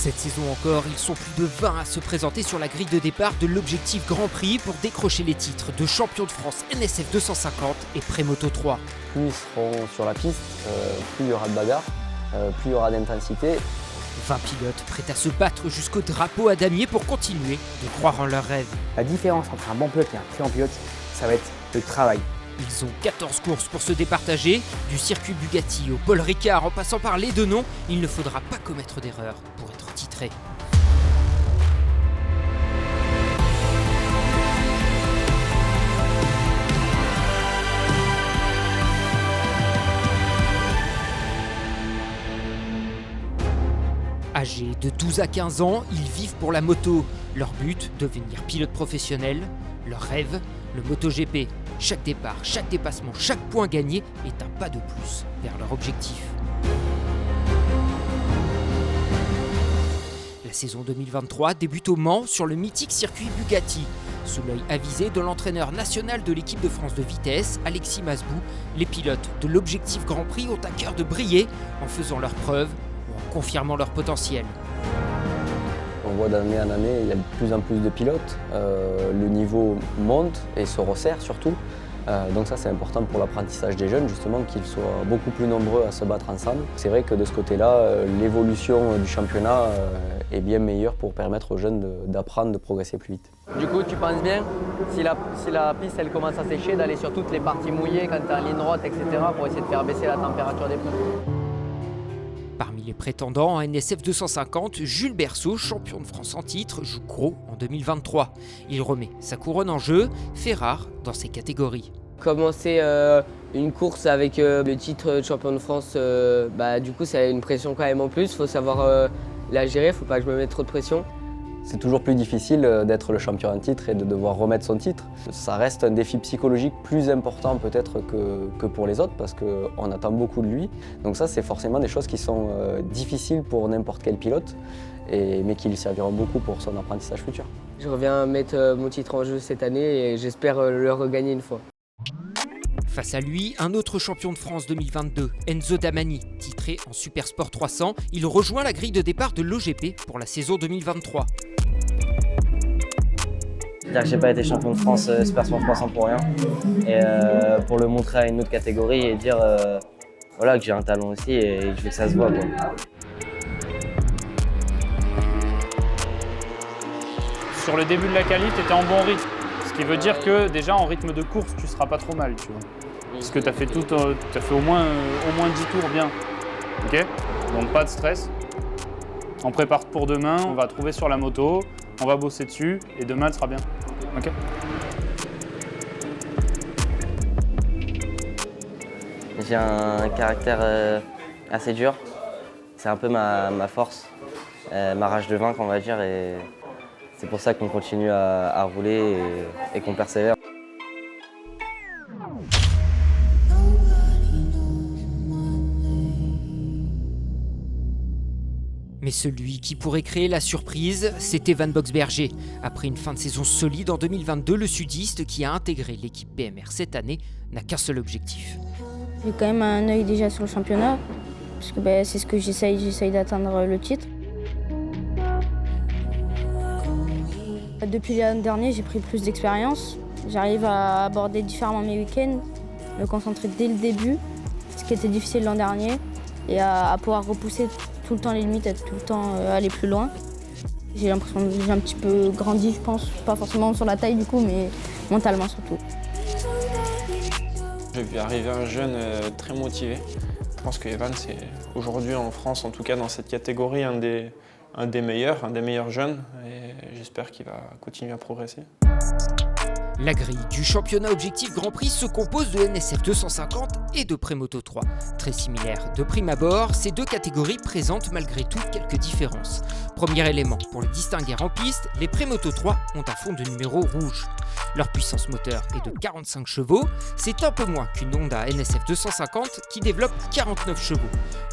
Cette saison encore, ils sont plus de 20 à se présenter sur la grille de départ de l'Objectif Grand Prix pour décrocher les titres de champion de France NSF 250 et Prémoto 3. Plus ils seront sur la piste, plus il y aura de bagarre, plus il y aura d'intensité. 20 pilotes prêts à se battre jusqu'au drapeau à damier pour continuer de croire en leurs rêves. La différence entre un bon pilote et un très bon pilote, ça va être le travail. Ils ont 14 courses pour se départager, du circuit Bugatti au Paul Ricard en passant par les deux noms, il ne faudra pas commettre d'erreur pour être titré. Âgés de 12 à 15 ans, ils vivent pour la moto. Leur but, devenir pilote professionnel. Leur rêve, le MotoGP. Chaque départ, chaque dépassement, chaque point gagné est un pas de plus vers leur objectif. La saison 2023 débute au Mans sur le mythique circuit Bugatti. Sous l'œil avisé de l'entraîneur national de l'équipe de France de vitesse, Alexis Masbou, les pilotes de l'Objectif Grand Prix ont à cœur de briller en faisant leurs preuves ou en confirmant leur potentiel. On voit d'année en année, il y a de plus en plus de pilotes, le niveau monte et se resserre surtout. Donc ça c'est important pour l'apprentissage des jeunes justement, qu'ils soient beaucoup plus nombreux à se battre ensemble. C'est vrai que de ce côté-là, l'évolution du championnat est bien meilleure pour permettre aux jeunes d'apprendre, de progresser plus vite. Du coup, tu penses bien, si la piste elle commence à sécher, d'aller sur toutes les parties mouillées quand tu es en ligne droite, etc. pour essayer de faire baisser la température des pneus. Parmi les prétendants en NSF 250, Jules Berceau, champion de France en titre, joue gros en 2023. Il remet sa couronne en jeu, fait rare dans ses catégories. Commencer une course avec le titre de champion de France, du coup c'est une pression quand même en plus. Il faut savoir la gérer, il ne faut pas que je me mette trop de pression. C'est toujours plus difficile d'être le champion en titre et de devoir remettre son titre. Ça reste un défi psychologique plus important peut-être que pour les autres parce qu'on attend beaucoup de lui. Donc ça, c'est forcément des choses qui sont difficiles pour n'importe quel pilote, mais qui lui serviront beaucoup pour son apprentissage futur. Je reviens mettre mon titre en jeu cette année et j'espère le regagner une fois. Face à lui, un autre champion de France 2022, Enzo Damani, titré en Supersport 300, il rejoint la grille de départ de l'OGP pour la saison 2023. C'est-à-dire que j'ai pas été champion de France Supersport 300 pour rien. Et pour le montrer à une autre catégorie et dire voilà, que j'ai un talent aussi et je veux que ça se voit, quoi. Sur le début de la qualif, tu étais en bon rythme. Ce qui veut dire que déjà en rythme de course, tu seras pas trop mal, tu vois. Parce que tu as fait au moins 10 tours bien. Ok? Donc pas de stress. On prépare pour demain, on va trouver sur la moto, on va bosser dessus et demain elle sera bien. Ok? J'ai un caractère assez dur. C'est un peu ma force, ma rage de vaincre, on va dire. Et c'est pour ça qu'on continue à rouler et qu'on persévère. Mais celui qui pourrait créer la surprise, c'est Evan Boxberger. Après une fin de saison solide en 2022, le sudiste qui a intégré l'équipe PMR cette année n'a qu'un seul objectif. J'ai quand même un œil déjà sur le championnat, parce que c'est ce que j'essaye d'atteindre le titre. Depuis l'an dernier, j'ai pris plus d'expérience. J'arrive à aborder différemment mes week-ends, me concentrer dès le début, ce qui était difficile l'an dernier, et à pouvoir repousser tout le temps les limites, être tout le temps aller plus loin. J'ai l'impression que j'ai un petit peu grandi, je pense, pas forcément sur la taille du coup, mais mentalement surtout. J'ai vu arriver un jeune très motivé. Je pense que Evan, c'est aujourd'hui en France, en tout cas dans cette catégorie, un des meilleurs jeunes. Et j'espère qu'il va continuer à progresser. La grille du championnat Objectif Grand Prix se compose de NSF 250 et de Prémoto 3. Très similaires de prime abord, ces deux catégories présentent malgré tout quelques différences. Premier élément, pour les distinguer en piste, les Prémoto 3 ont un fond de numéro rouge. Leur puissance moteur est de 45 chevaux, c'est un peu moins qu'une Honda NSF 250 qui développe 49 chevaux.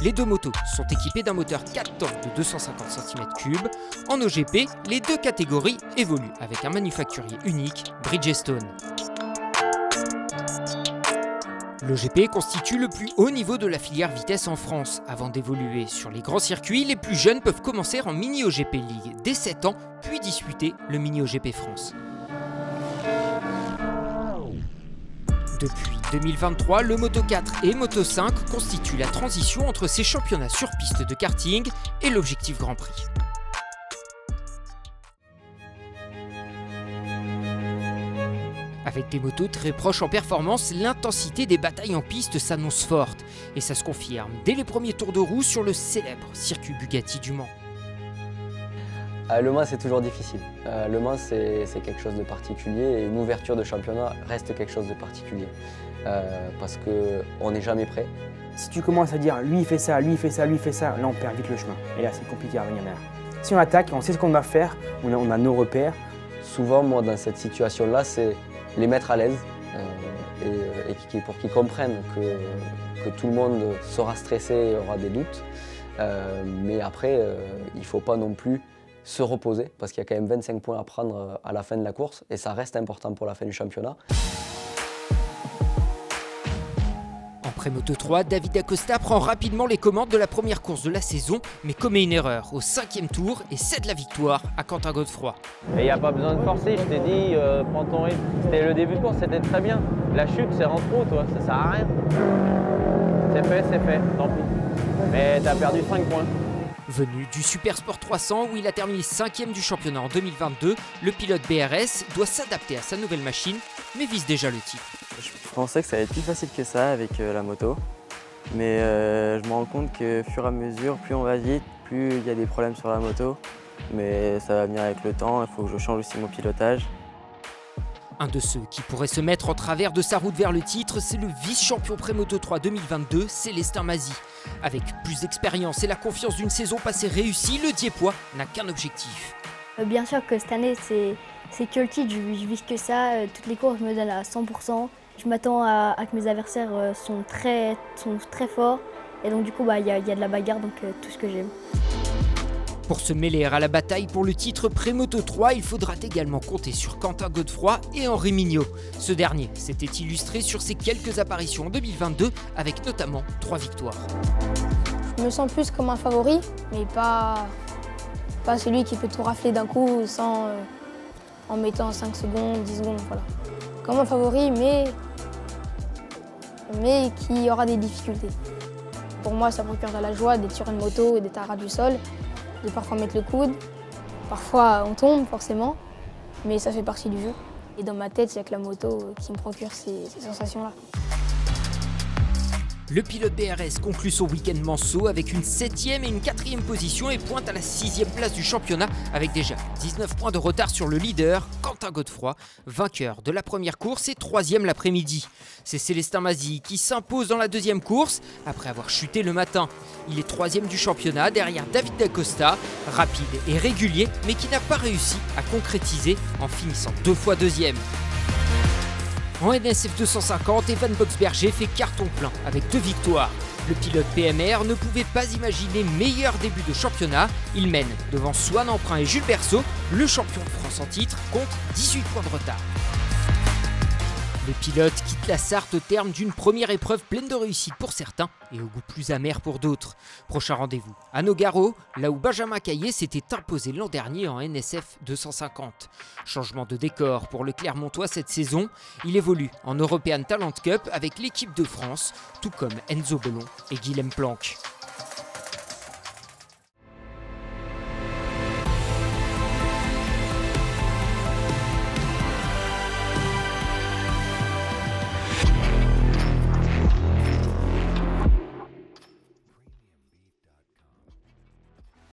Les deux motos sont équipées d'un moteur 4 temps de 250 cm3. En OGP, les deux catégories évoluent avec un manufacturier unique, Bridgestone. L'OGP constitue le plus haut niveau de la filière vitesse en France. Avant d'évoluer sur les grands circuits, les plus jeunes peuvent commencer en Mini OGP League dès 7 ans, puis disputer le Mini OGP France. Depuis 2023, le Moto 4 et Moto 5 constituent la transition entre ces championnats sur piste de karting et l'Objectif Grand Prix. Avec des motos très proches en performance, l'intensité des batailles en piste s'annonce forte. Et ça se confirme dès les premiers tours de roue sur le célèbre circuit Bugatti du Mans. Le Mans, c'est toujours difficile. Le Mans, c'est quelque chose de particulier et une ouverture de championnat reste quelque chose de particulier. Parce qu'on n'est jamais prêt. Si tu commences à dire lui il fait ça, lui il fait ça, lui il fait ça, là on perd vite le chemin. Et là c'est compliqué à revenir derrière. Si on attaque, on sait ce qu'on va faire, on a nos repères. Souvent, moi, dans cette situation-là, c'est les mettre à l'aise pour qu'ils comprennent que tout le monde sera stressé et aura des doutes. Mais après, il ne faut pas non plus se reposer parce qu'il y a quand même 25 points à prendre à la fin de la course et ça reste important pour la fin du championnat. En pré-moto 3, David Dacosta prend rapidement les commandes de la première course de la saison, mais commet une erreur au 5e tour et cède la victoire à Quentin Godefroy. Et il n'y a pas besoin de forcer, je t'ai dit, prends ton rythme. C'était le début de course, c'était très bien. La chute, c'est en trop, toi, ça sert à rien. C'est fait, tant pis. Mais t'as perdu 5 points. Venu du Super Sport 300 où il a terminé 5e du championnat en 2022, le pilote BRS doit s'adapter à sa nouvelle machine, mais vise déjà le titre. Je pensais que ça allait être plus facile que ça avec la moto, mais je me rends compte que fur et à mesure, plus on va vite, plus il y a des problèmes sur la moto, mais ça va venir avec le temps, il faut que je change aussi mon pilotage. Un de ceux qui pourrait se mettre en travers de sa route vers le titre, c'est le vice-champion Pré-Moto 3 2022, Célestin Mazzi. Avec plus d'expérience et la confiance d'une saison passée réussie, le Diepois n'a qu'un objectif. Bien sûr que cette année, c'est que le titre, je vise que ça. Toutes les courses, je me donne à 100%. Je m'attends à que mes adversaires sont très forts. Et donc du coup, il y a de la bagarre, donc tout ce que j'aime. Pour se mêler à la bataille pour le titre Pré-Moto 3, il faudra également compter sur Quentin Godefroy et Henri Mignot. Ce dernier s'était illustré sur ses quelques apparitions en 2022, avec notamment 3 victoires. Je me sens plus comme un favori, mais pas celui qui peut tout rafler d'un coup en mettant 5 secondes, 10 secondes, voilà. Comme un favori, mais qui aura des difficultés. Pour moi, ça procure de la joie d'être sur une moto et d'être à ras du sol, de parfois mettre le coude. Parfois, on tombe, forcément, mais ça fait partie du jeu. Et dans ma tête, il n'y a que la moto qui me procure ces sensations-là. Le pilote BRS conclut son week-end manceau avec une 7e et une 4e position et pointe à la 6e place du championnat avec déjà 19 points de retard sur le leader, Quentin Godefroy, vainqueur de la première course et 3e l'après-midi. C'est Célestin Mazzi qui s'impose dans la 2e course après avoir chuté le matin. Il est 3e du championnat derrière David Dacosta, rapide et régulier mais qui n'a pas réussi à concrétiser en finissant 2 fois 2e. En NSF 250, Evan Boxberger fait carton plein avec 2 victoires. Le pilote PMR ne pouvait pas imaginer meilleur début de championnat. Il mène devant Swan Emprunt et Jules Berceau. Le champion de France en titre compte 18 points de retard. Les pilotes quittent la Sarthe au terme d'une première épreuve pleine de réussite pour certains et au goût plus amer pour d'autres. Prochain rendez-vous à Nogaro, là où Benjamin Caillé s'était imposé l'an dernier en NSF 250. Changement de décor pour le Clermontois cette saison. Il évolue en European Talent Cup avec l'équipe de France, tout comme Enzo Belon et Guilhem Planck.